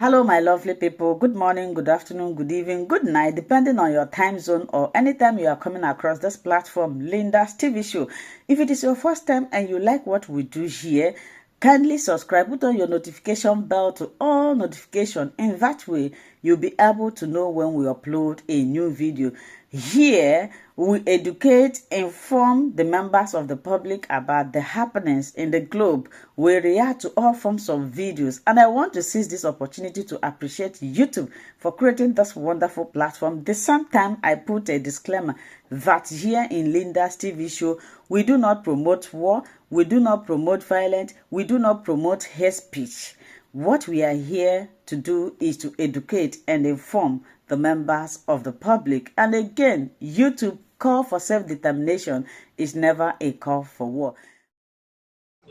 Hello, my lovely people. Good morning, good afternoon, good evening, good night, depending on your time zone or anytime you are coming across this platform, Linda's TV show. If it is your first time and you like what we do here, kindly subscribe, put on your notification bell to all notifications. In that way, you'll be able to know when we upload a new video. Here, we educate, inform the members of the public about the happenings in the globe. We react to all forms of videos. And I want to seize this opportunity to appreciate YouTube for creating this wonderful platform. The same time, I put a disclaimer that here in Linda's TV show, we do not promote war, we do not promote violence, we do not promote hate speech. What we are here to do is to educate and inform the members of the public. And again, YouTube call for self-determination is never a call for war.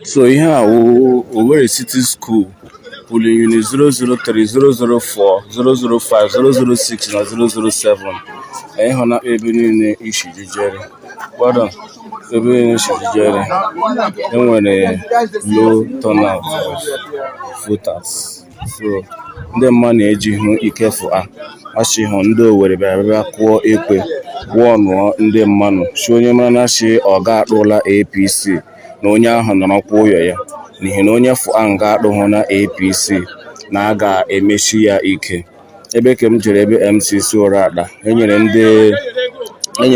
So here Owerri City School, polling unit 003, 004, 005, 006 na 007. Anyị na ebe niile ishijijere. Pardon, ebe niile ishijijere. Enwere low turnout of voters. So ndị mmadụ na-ejighị ike fụa. Ashighị ndị Owerri bịara kụọ ekwe wọnụọ ndị mmadụ. Shi onye mara na shi ọ ga-akpụla APC. Na onye ahụ nọrọkwa ụyọ ya n'ihi na onye fụa nga adụghị na APC na a ga-emechi ya ike. Ebe ka m jere ebe SH0RT enyere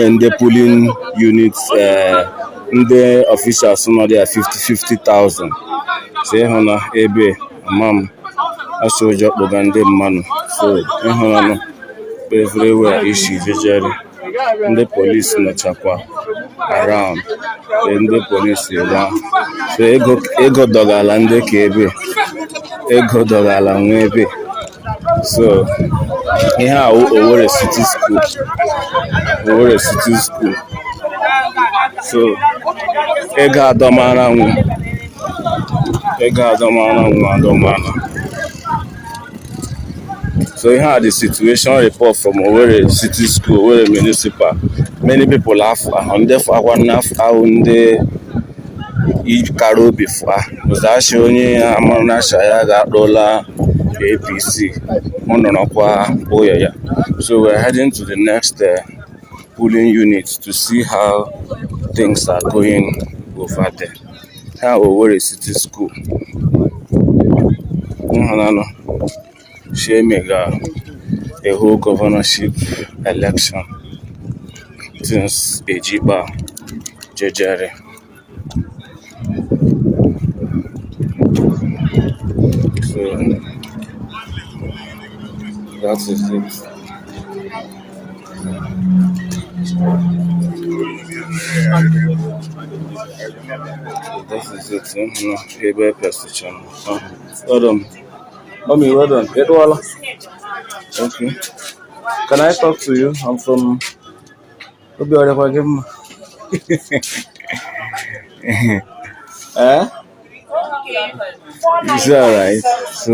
ndị polling units ndị officials nọ dị 50,000. So ịhụ na ebe amam asị ụjọ kpụga ndị mmanụ. So ịhụ na everywhere ishi jejere ndị polisi nọchakwa around. Ndị polisi ebe so ego dọgala ndị ka ebe ego dọgala nwa ebe. So ihe a Owerri City School, Owerri City School. So ego adọmara adọmara. So here are the situation report from Owerri City School, Owerri Municipal. Many people laugh and therefore one laugh out the Karo before. Was that showing Amana Shaya got dollar APC? So we're heading to the next polling unit to see how things are going over there. How Owerri City School. She mega a whole governorship election since Ejiba Jejere. So that is it. That is it. Able person. Mommy, well done. Okay. Can I talk to you? I'm from. Eh? It's alright. So.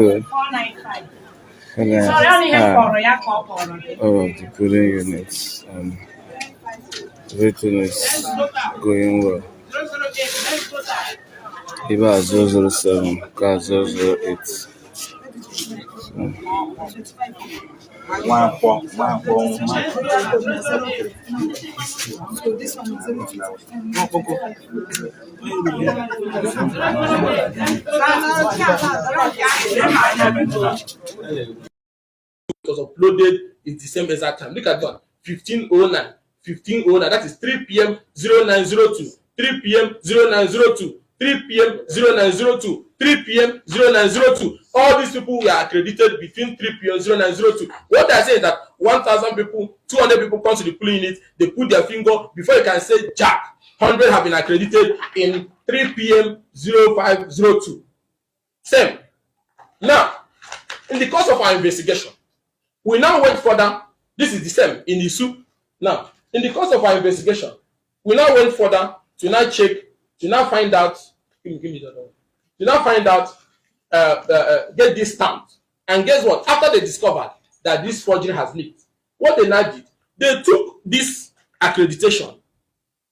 Oh, the polling units. Everything is going well. Iba 007, car 008. It was uploaded in the same exact time. Look at that. 1509. That is 3 p.m. 0902. 3 p.m. 0902. 3 p.m. 0902. 3 p.m. 0902. All these people were accredited between 3 p.m. 0902. What I say is that 1,000 people, 200 people come to the polling unit, they put their finger before you can say Jack. 100 have been accredited in 3 p.m. 0502. Same. Now, in the course of our investigation, we now went further. This is the same in the soup. Now, in the course of our investigation, we now went further to now check, to now find out, get this stamped. And guess what? After they discovered that this forgery has leaked, what they now did, they took this accreditation,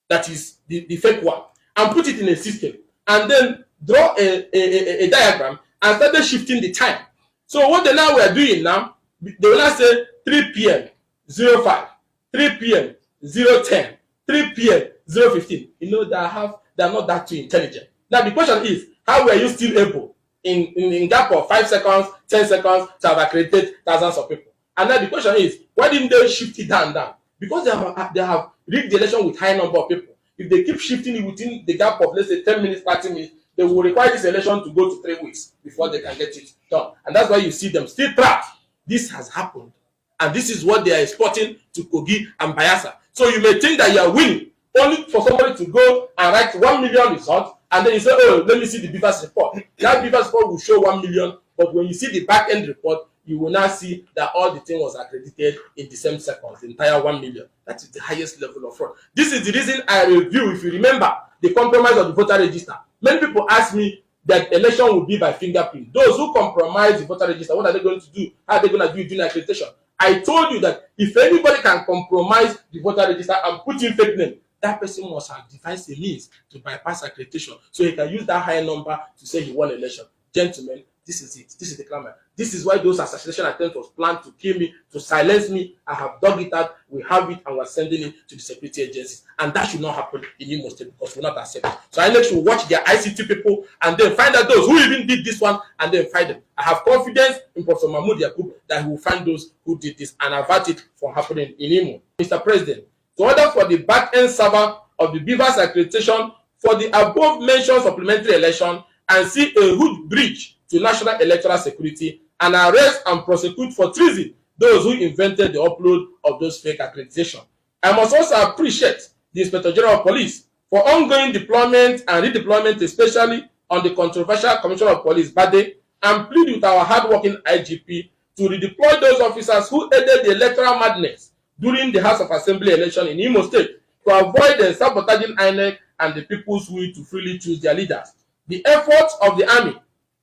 that is the fake one, and put it in a system, and then draw a diagram and started shifting the time. So what they now were doing now, they will now say 3 p.m. 05, 3 p.m. 010, 3 p.m. 015. You know, they are not that too intelligent. Now the question is, how were you still able in gap of 5 seconds, 10 seconds to have accredited thousands of people? And now the question is, why didn't they shift it down? Because they have rigged the election with high number of people. If they keep shifting it within the gap of, let's say, 10 minutes, 30 minutes, they will require this election to go to 3 weeks before they can get it done. And that's why you see them still trapped. This has happened. And this is what they are exporting to Kogi and Bayelsa. So you may think that you are winning, only for somebody to go and write 1 million results, and then you say, oh, let me see the BIAFRANS report. That BIAFRANS report will show 1 million, but when you see the back end report, you will now see that all the thing was accredited in the same seconds, the entire 1 million. That is the highest level of fraud. This is the reason I review, if you remember, the compromise of the voter register. Many people ask me that election will be by fingerprint. Those who compromise the voter register, what are they going to do? How are they going to do it during accreditation? I told you that if anybody can compromise the voter register and put in fake name, that person must have devised a means to bypass accreditation so he can use that high number to say he won election. Gentlemen, this is it. This is the clamor. This is why those assassination attempts was planned to kill me, to silence me. I have dug it out. We have it, and we're sending it to the security agencies. And that should not happen in Imo State because we're not accept it. So INEC should watch their ICT people and then find out those who even did this one and then find them. I have confidence in Professor Mahmoud Yakub that he will find those who did this and avert it from happening in Imo. Mr. President, to order for the back-end server of the BIAFRANS accreditation for the above-mentioned supplementary election and see a huge breach to national electoral security and arrest and prosecute for treason those who invented the upload of those fake accreditation. I must also appreciate the Inspector General of Police for ongoing deployment and redeployment, especially on the controversial Commissioner of Police, Bade, and plead with our hardworking IGP to redeploy those officers who aided the electoral madness during the House of Assembly election in Imo State to avoid the sabotaging INEC and the people's will to freely choose their leaders. The efforts of the Army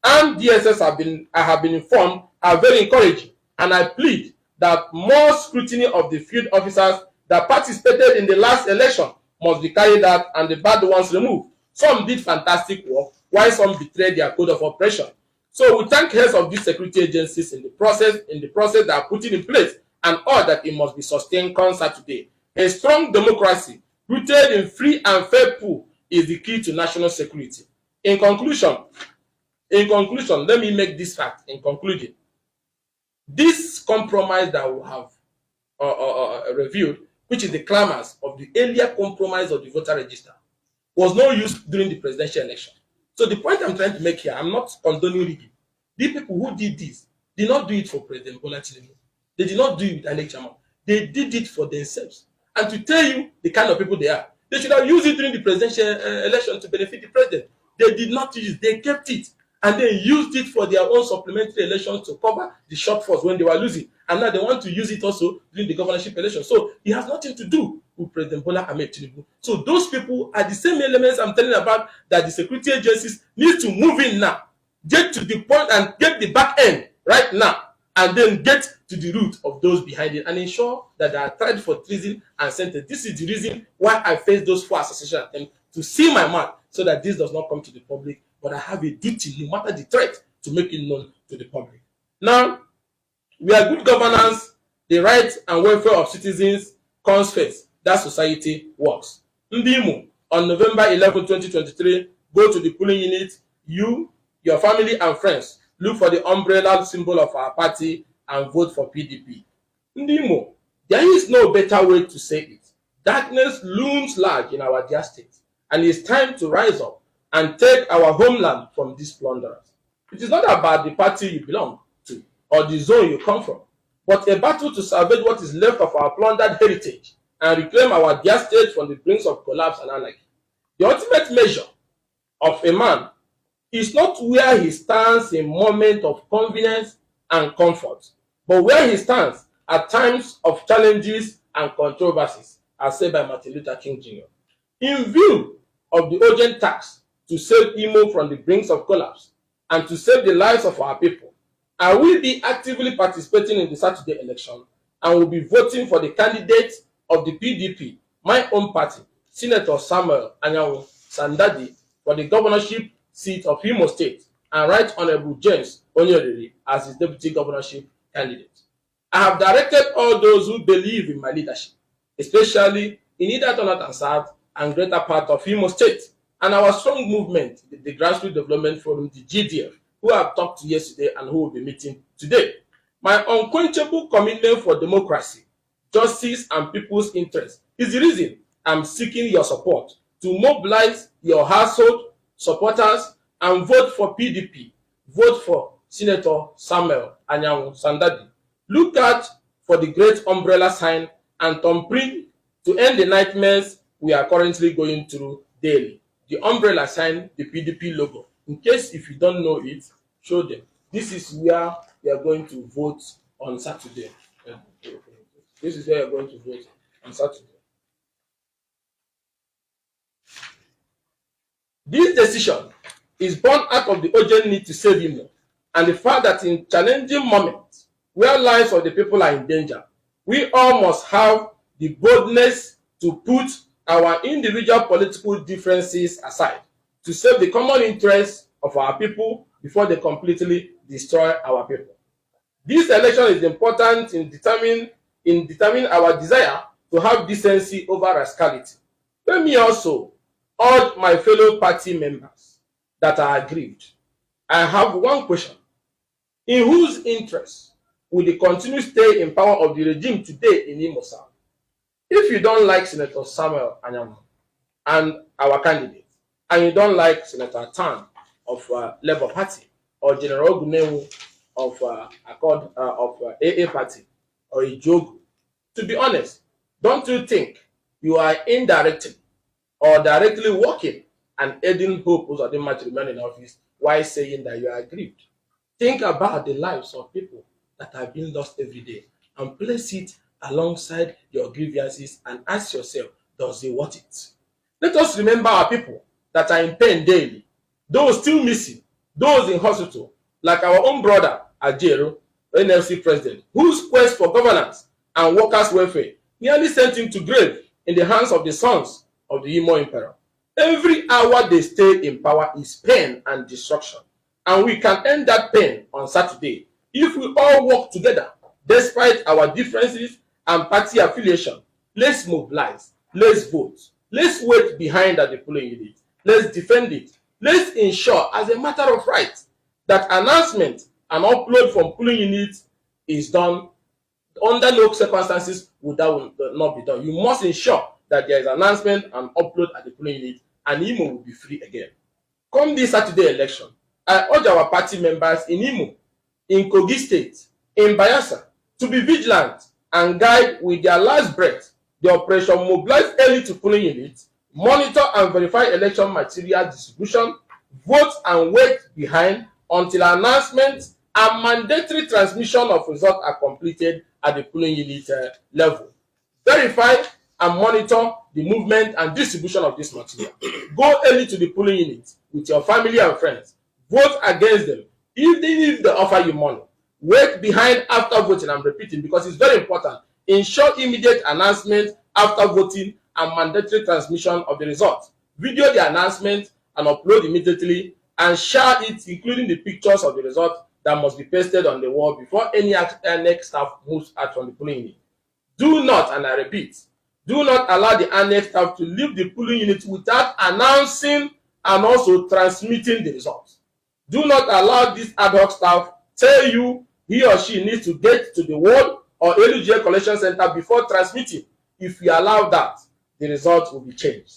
and DSS I have been informed are very encouraging, and I plead that more scrutiny of the field officers that participated in the last election must be carried out and the bad ones removed. Some did fantastic work, while some betrayed their code of operation. So we thank heads of these security agencies in the process that are putting in place, and all that it must be sustained concert today. A strong democracy rooted in free and fair pool is the key to national security. In conclusion, let me make this fact in concluding. This compromise that we have reviewed, which is the clamors of the earlier compromise of the voter register, was no use during the presidential election. So the point I'm trying to make here, I'm not condoning rigging. The people who did this did not do it for President Bola Tinubu. They did not do it with INEC chairman. They did it for themselves. And to tell you the kind of people they are, they should have used it during the presidential election to benefit the president. They did not use it. They kept it. And they used it for their own supplementary elections to cover the shortfalls when they were losing. And now they want to use it also during the governorship election. So it has nothing to do with President Bola Ahmed Tinubu. So those people are the same elements I'm telling about that the security agencies need to move in now. Get to the point and get the back end right now. And then get to the root of those behind it and ensure that they are tried for treason and sentenced. This is the reason why I face those 4 assassination attempts, to see my mouth so that this does not come to the public. But I have a duty, no matter the threat, to make it known to the public. Now, where good governance, the rights and welfare of citizens comes first, that society works. Ndimo, on November 11, 2023, go to the polling unit. You, your family and friends, look for the umbrella symbol of our party and vote for PDP. Ndimo, there is no better way to say it. Darkness looms large in our dear state, and it's time to rise up and take our homeland from these plunderers. It is not about the party you belong to or the zone you come from, but a battle to salvage what is left of our plundered heritage and reclaim our dear state from the brink of collapse and anarchy. The ultimate measure of a man is not where he stands in moments of convenience and comfort, but where he stands at times of challenges and controversies, as said by Martin Luther King Jr. In view of the urgent task to save Imo from the brink of collapse and to save the lives of our people, I will be actively participating in the Saturday election and will be voting for the candidate of the PDP, my own party, Senator Samuel Anyanwu Sandadi, for the governorship seat of Imo State and Right Honorable James Onyodiri as his deputy governorship candidate. I have directed all those who believe in my leadership, especially in either North and South and greater part of Imo State, and our strong movement, the Grassroots Development Forum, the GDF, who I have talked to yesterday and who will be meeting today. My unquenchable commitment for democracy, justice, and people's interest is the reason I'm seeking your support to mobilize your household, supporters, and vote for PDP. Vote for Senator Samuel Anyanwu Sandadi. Look out for the great umbrella sign and thumbprint to end the nightmares we are currently going through daily. The umbrella sign, the PDP logo. In case if you don't know it, show them. This is where we are going to vote on Saturday. This is where we are going to vote on Saturday. This decision is born out of the urgent need to save Imo and the fact that in challenging moments where lives of the people are in danger, we all must have the boldness to put our individual political differences aside to save the common interests of our people before they completely destroy our people. This election is important in determining our desire to have decency over rascality. Let me also urge my fellow party members that are aggrieved. I have one question. In whose interest will the continued stay in power of the regime today in Imo South? If you don't like Senator Samuel Anyanwu and our candidate, and you don't like Senator Tan of Labour Party, or General Gunewu of AA Party, or Ijogu, to be honest, don't you think you are indirectly or directly working and aiding Hope Uzodima to remain in office while saying that you are aggrieved? Think about the lives of people that are being lost every day and place it alongside your grievances and ask yourself, does it worth it? Let us remember our people that are in pain daily, those still missing, those in hospital, like our own brother Ajero, NFC president, whose quest for governance and workers' welfare nearly sent him to grave in the hands of the sons of the Imo Emperor. Every hour they stay in power is pain and destruction, and we can end that pain on Saturday if we all work together despite our differences and party affiliation. Let's mobilize, let's vote, let's wait behind at the polling unit, let's defend it, let's ensure as a matter of right that announcement and upload from polling units is done. Under no circumstances would that not be done. You must ensure that there is announcement and upload at the polling unit, and Imo will be free again. Come this Saturday election, I urge our party members in Imo, in Kogi State, in Biafra, to be vigilant and guide with their last breath the operation mobilize early to polling units, monitor and verify election material distribution, vote and wait behind until announcement and mandatory transmission of results are completed at the polling unit level. Verify and monitor the movement and distribution of this material. Go early to the polling unit with your family and friends. Vote against them, even if they offer you money. Wait behind after voting. I'm repeating because it's very important. Ensure immediate announcement after voting and mandatory transmission of the results. Video the announcement and upload immediately and share it, including the pictures of the result that must be pasted on the wall before any next staff moves out from the polling unit. Do not, and I repeat, do not allow the annex staff to leave the polling unit without announcing and also transmitting the results. Do not allow this ad hoc staff tell you he or she needs to get to the ward or LUGA collection center before transmitting. If you allow that, the results will be changed.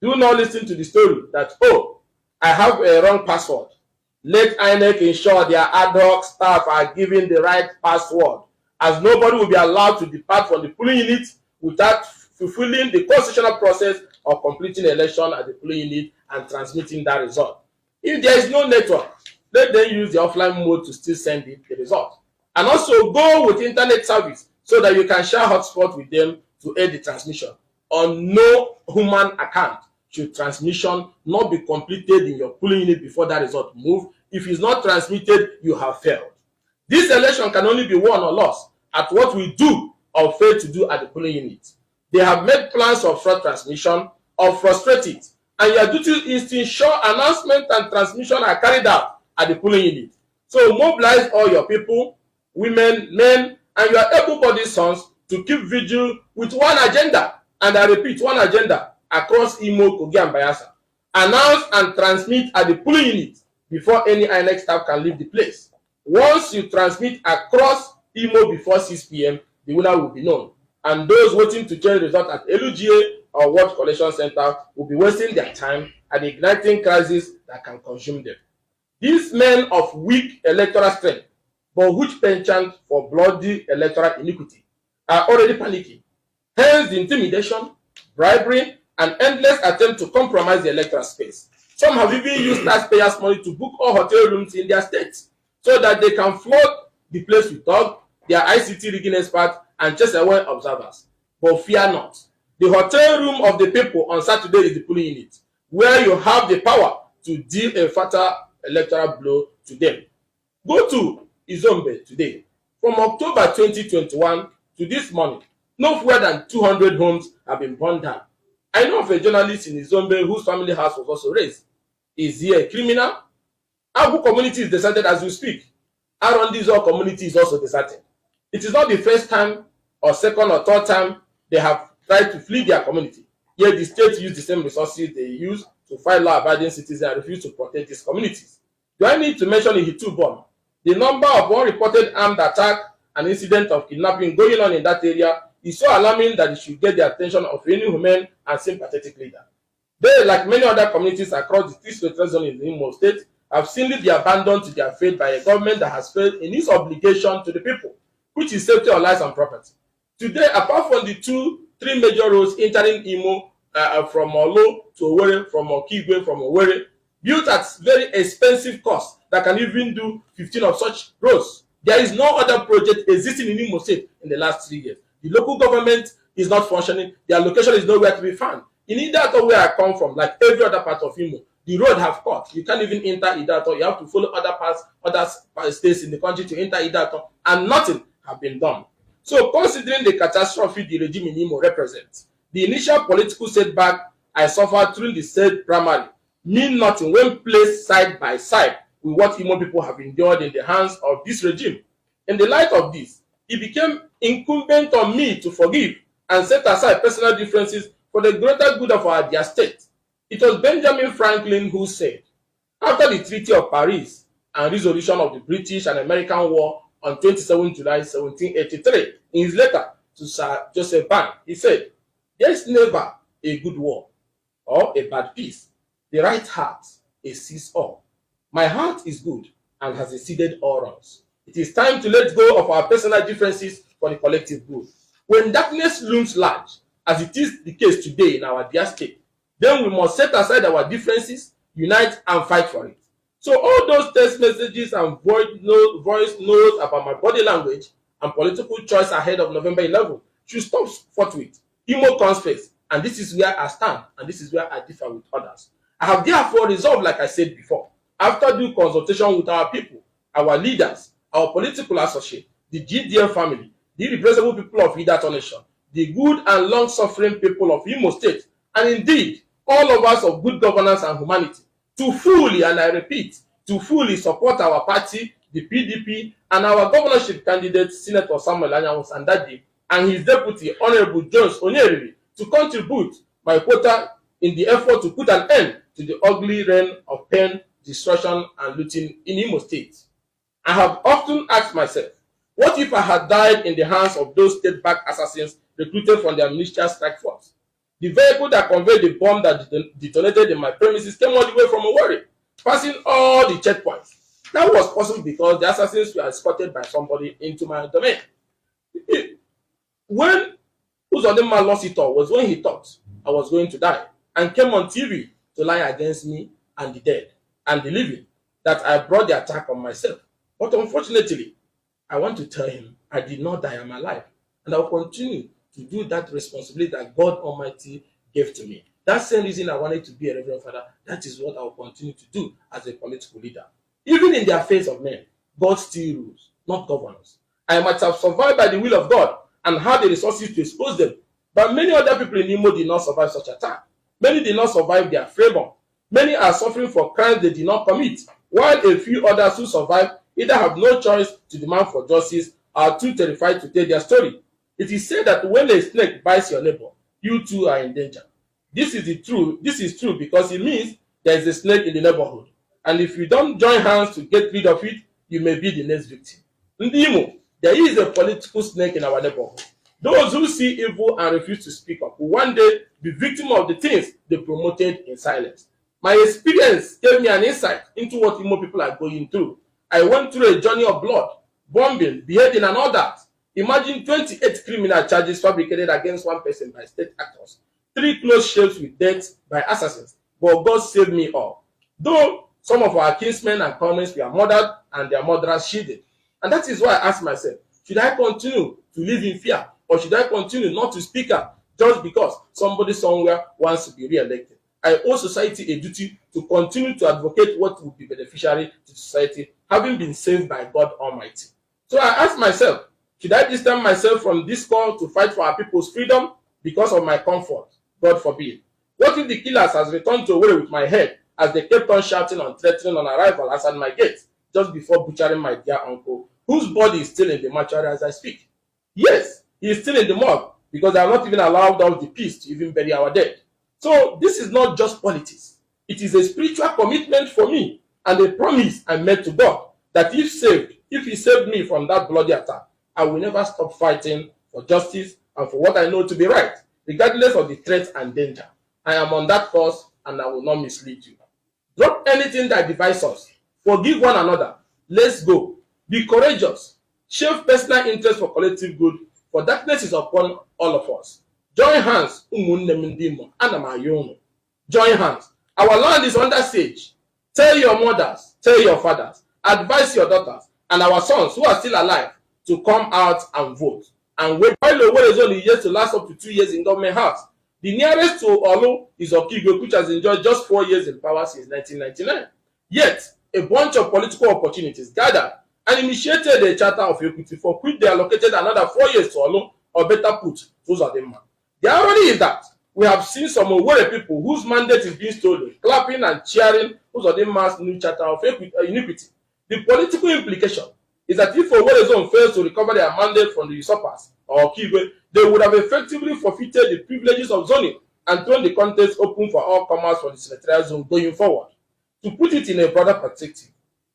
Do not listen to the story that, oh, I have a wrong password. Let INEC ensure their ad hoc staff are given the right password, as nobody will be allowed to depart from the polling unit without fulfilling the constitutional process of completing the election at the polling unit and transmitting that result. If there is no network, let them use the offline mode to still send the result. And also go with internet service so that you can share hotspot with them to aid the transmission. On no human account should transmission not be completed in your polling unit before that result move. If it's not transmitted, you have failed. This election can only be won or lost at what we do or fail to do at the polling unit. They have made plans of fraud transmission or frustrate it, and your duty is to ensure announcement and transmission are carried out at the polling unit. So mobilize all your people, women, men, and your able-bodied sons to keep vigil with one agenda, and I repeat, one agenda across Imo, Kogi, and Bayelsa. Announce and transmit at the polling unit before any INEC staff can leave the place. Once you transmit across Imo before 6 p.m., the winner will be known, and those waiting to change the result at LUGA or World Collection Center will be wasting their time and igniting crises that can consume them. These men of weak electoral strength, but which penchant for bloody electoral iniquity, are already panicking. Hence the intimidation, bribery, and endless attempt to compromise the electoral space. Some have even used taxpayers' money to book all hotel rooms in their states so that they can flood the place with dogs, their ICT rigging experts, and chase away observers. But fear not. The hotel room of the people on Saturday is the polling unit, where you have the power to deal a fatal electoral blow to them. Go to Izombe today. From October 2021 to this morning, no fewer than 200 homes have been burned down. I know of a journalist in Izombe whose family house was also razed. Is he a criminal? Abu community is deserted as we speak. Arondizor community is also deserted. It is not the first time or second or third time they have tried to flee their community. Yet the state used the same resources they use to fight law-abiding citizens and refuse to protect these communities. Do I need to mention in Hitubon the number of unreported armed attack and incident of kidnapping going on in that area is so alarming that it should get the attention of any humane and sympathetic leader. They, like many other communities across the 3 zone in the Imo State, have simply been abandoned to their fate by a government that has failed in its obligation to the people, which is safety of lives and property. Today, apart from the 3 major roads entering Imo from Olo to Owerri, from Okigwe, from Owerri, built at very expensive cost that can even do 15 of such roads. There is no other project existing in Imo State in the last 3 years. The local government is not functioning. Their location is nowhere to be found. In Idato, where I come from, like every other part of Imo, the road have cut. You can't even enter Idato. You have to follow other parts, other states in the country to enter Idato, and nothing have been done. So, considering the catastrophe the regime in Imo represents, the initial political setback I suffered during the state primary mean nothing when placed side by side with what Imo people have endured in the hands of this regime. In the light of this, it became incumbent on me to forgive and set aside personal differences for the greater good of our dear state. It was Benjamin Franklin who said, after the Treaty of Paris and resolution of the British and American War on 27 July 1783, in his letter to Sir Joseph Banks, he said, there is never a good war or a bad peace. The right heart exceeds all. My heart is good and has exceeded all wrongs. It is time to let go of our personal differences for the collective good. When darkness looms large, as it is the case today in our dear state, then we must set aside our differences, unite, and fight for it. So all those text messages and voice notes about my body language and political choice ahead of November 11 should stop forthwith. Imo comes first, and this is where I stand, and this is where I differ with others. I have therefore resolved, like I said before, after due consultation with our people, our leaders, our political associates, the GDM family, the irrepressible people of Idato Nation, the good and long-suffering people of Imo State, and indeed, all of us of good governance and humanity, to fully, and I repeat, to fully support our party, the PDP, and our governorship candidate, Senator Samuel Anyanwu Sandadi, and his deputy, Honorable Jones Onyeriri, to contribute my quota in the effort to put an end to the ugly reign of pain, destruction, and looting in Imo State. I have often asked myself, what if I had died in the hands of those state-backed assassins recruited from their militia strike force? The vehicle that conveyed the bomb that detonated in my premises came all the way from Owerri, passing all the checkpoints. That was possible because the assassins were escorted by somebody into my domain. When Uzodima lost it all was when he thought I was going to die and came on TV to lie against me and the dead and the living that I brought the attack on myself. But unfortunately, I want to tell him I did not die, I'm alive. And I will continue to do that responsibility that God Almighty gave to me. That's the same reason I wanted to be a Reverend Father. That is what I will continue to do as a political leader. Even in the affairs of men, God still rules, not governors. I might have survived by the will of God and had the resources to expose them, but many other people in Imo did not survive such attack. Many did not survive their freedom. Many are suffering for crimes they did not commit. while a few others who survive either have no choice to demand for justice or are too terrified to tell their story. It is said that when a snake bites your neighbor, you too are in danger. This is true because it means there is a snake in the neighborhood, and if you don't join hands to get rid of it, you may be the next victim. Ndimo, there is a political snake in our neighborhood. Those who see evil and refuse to speak up will one day be victim of the things they promoted in silence. My experience gave me an insight into what Imo people are going through. I went through a journey of blood, bombing, beheading, and all that. Imagine 28 criminal charges fabricated against one person by state actors, 3 close shaves with death by assassins, but God saved me all. Though some of our kinsmen and colleagues were murdered and their murderers shielded. And that is why I asked myself, should I continue to live in fear, or should I continue not to speak up just because somebody somewhere wants to be re-elected? I owe society a duty to continue to advocate what will be beneficiary to society, having been saved by God Almighty. So I asked myself, should I distance myself from this call to fight for our people's freedom because of my comfort? God forbid. What if the killers has returned to Owerri with my head as they kept on shouting and threatening on arrival outside my gate just before butchering my dear uncle, whose body is still in the mortuary as I speak? Yes, he is still in the morgue because they have not even allowed us the peace to even bury our dead. So this is not just politics. It is a spiritual commitment for me and a promise I made to God that if he saved me from that bloody attack, I will never stop fighting for justice and for what I know to be right, regardless of the threat and danger. I am on that course and I will not mislead you. Drop anything that divides us. Forgive one another. Let's go. Be courageous. Shave personal interest for collective good, for darkness is upon all of us. Join hands. Join hands. Our land is under siege. Tell your mothers, tell your fathers, advise your daughters and our sons who are still alive to come out and vote. And wait while Owerri is only yet to last up to 2 years in government house. The nearest to Olu is Okigwe, which has enjoyed just 4 years in power since 1999. Yet, a bunch of political opportunities gathered and initiated a charter of equity for which they allocated another 4 years to Olu, or better put, Uzodima. The irony is that we have seen some Owerri people whose mandate is being stolen, clapping and cheering Uzodima's new charter of iniquity. The political implication is that if Owerri zone fails to recover their mandate from the usurpers, or Okigwe, they would have effectively forfeited the privileges of zoning and thrown the contest open for all comers for the senatorial zone going forward. To put it in a broader perspective,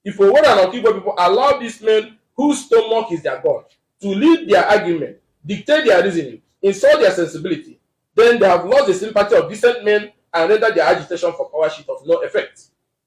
if Owerri and Okigwe people allow these men whose stomach is their God to lead their argument, dictate their reasoning, insult their sensibility, then they have lost the sympathy of decent men and rendered their agitation for power shift of no effect.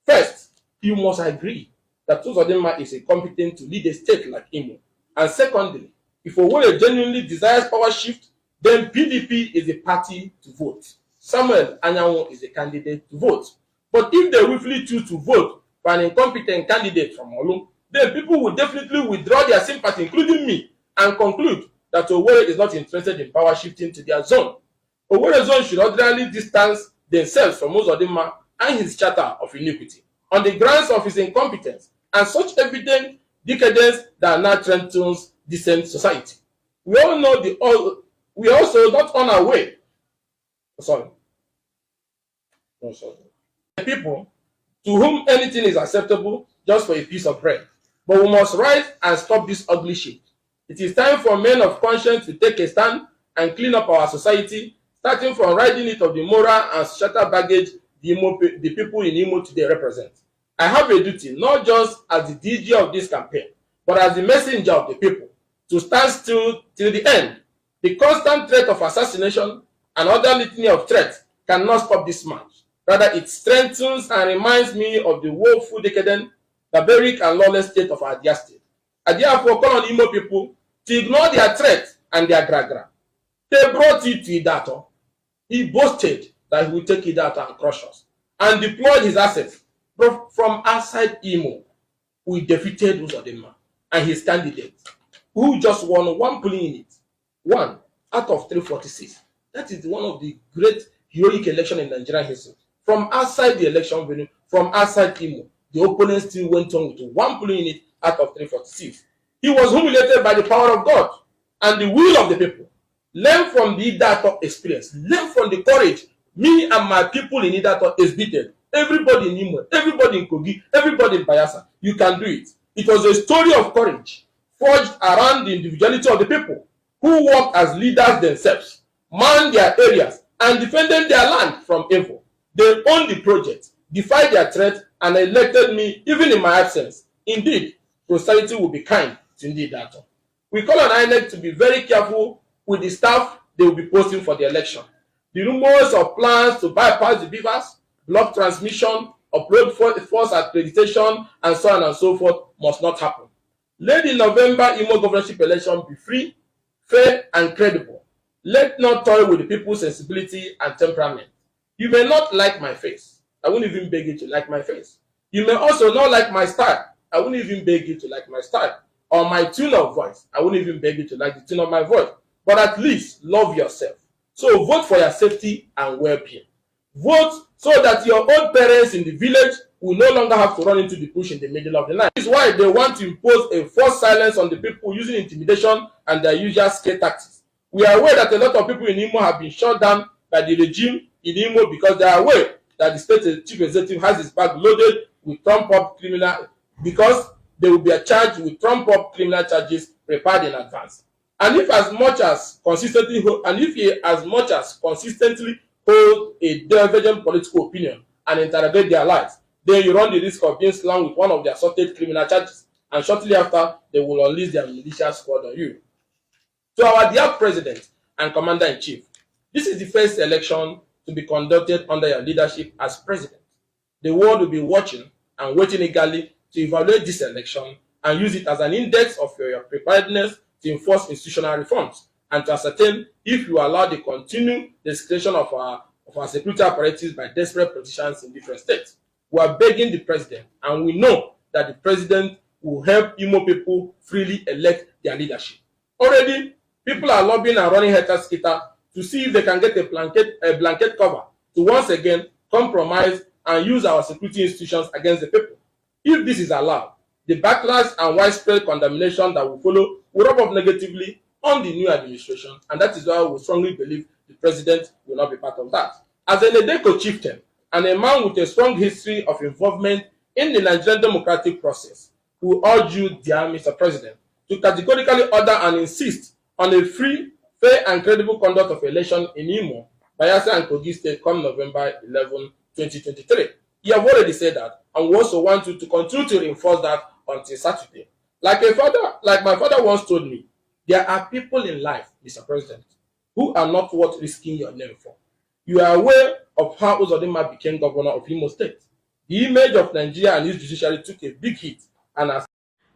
First, you must agree that Uzodima is incompetent to lead a state like Imo. And secondly, if Owerri genuinely desires power shift, then PDP is a party to vote. Samuel Anyanwu is a candidate to vote. But if they willfully choose to vote for an incompetent candidate from Olu, then people will definitely withdraw their sympathy, including me, and conclude that Owerri is not interested in power shifting to their zone. Owerri zone should ordinarily distance themselves from Uzodima and his charter of iniquity on the grounds of his incompetence and such evident decadence that now threatens decent society. We all know we are also not unaware. People to whom anything is acceptable just for a piece of bread. But we must rise and stop this ugly shit. It is time for men of conscience to take a stand and clean up our society, starting from ridding it of the moral and societal baggage the people in Imo today represent. I have a duty, not just as the DG of this campaign, but as the messenger of the people, to stand still till the end. The constant threat of assassination and other litany of threats cannot stop this march. Rather, it strengthens and reminds me of the woeful, decadent, barbaric, and lawless state of our dear state. I therefore call on Imo people to ignore their threat and their gra-gra. They brought it to Idato. He boasted that he would take Idato and crush us, and deployed his assets from outside Imo. We defeated Uzodima and his candidate, who just won 1 polling unit, 1 out of 346. That is one of the great heroic elections in Nigerian history. From outside the election venue, from outside Imo, the opponent still went on with 1 polling unit out of 346. He was humiliated by the power of God and the will of the people. Learn from the Idato experience. Learn from the courage me and my people in Idato exhibited everybody in Imo, everybody in Kogi, everybody in Bayelsa. You can do it. It was a story of courage forged around the individuality of the people who worked as leaders themselves, manned their areas, and defended their land from evil. They owned the project, defied their threat, and elected me even in my absence. Indeed, posterity will be kind to Ndidi Attoh. We call on INEC to be very careful with the staff they will be posting for the election. The rumors of plans to bypass the beavers, block transmission, upload false accreditation, and so on and so forth must not happen. Let the November Imo governorship election be free, fair, and credible. Let not toy with the people's sensibility and temperament. You may not like my face. I won't even beg you to like my face. You may also not like my style. I won't even beg you to like my style. Or my tone of voice. I won't even beg you to like the tone of my voice. But at least love yourself. So vote for your safety and well-being. Vote so that your old parents in the village will no longer have to run into the bush in the middle of the night. This is why they want to impose a forced silence on the people using intimidation and their usual scare tactics. We are aware that a lot of people in Imo have been shut down by the regime in Imo because they are aware that the state chief executive has his bag loaded with trumped-up criminal, because they will be charged with trumped-up criminal charges prepared in advance. And if as much as consistently hold a divergent political opinion and interrogate their lives, then you run the risk of being slammed with one of their assorted criminal charges, and shortly after, they will unleash their militia squad on you. To our dear President and Commander-in-Chief, this is the first election to be conducted under your leadership as President. The world will be watching and waiting eagerly to evaluate this election and use it as an index of your preparedness to enforce institutional reforms and to ascertain if you allow the continued desecration of our security apparatus by desperate politicians in different states. We are begging the President, and we know that the President will help Imo people freely elect their leadership. Already, people are lobbying and running helter-skelter to see if they can get a blanket cover to once again compromise and use our security institutions against the people. If this is allowed, the backlash and widespread condemnation that will follow will rub off negatively on the new administration, and that is why we strongly believe the President will not be part of that. As an Edeko chieftain and a man with a strong history of involvement in the Nigerian democratic process, we urge you, dear Mr. President, to categorically order and insist on a free, fair, and credible conduct of election in Imo, Bayelsa, and Kogi State come November 11, 2023. You have already said that, and we also want you to continue to reinforce that until Saturday. Like my father once told me, there are people in life, Mr. President, who are not worth risking your name for. You are aware of how Uzodima became governor of Imo State. The image of Nigeria and its judiciary took a big hit, and as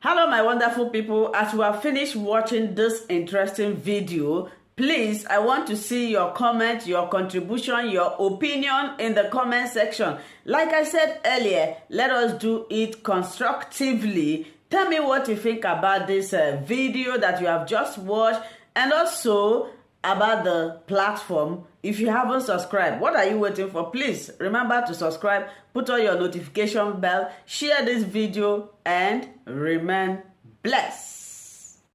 Hello, my wonderful people. As we have finished watching this interesting video, please, I want to see your comment, your contribution, your opinion in the comment section. Like I said earlier, let us do it constructively. Tell me what you think about this video that you have just watched, and also about the platform. If you haven't subscribed, what are you waiting for? Please remember to subscribe, put on your notification bell, share this video, and remain blessed.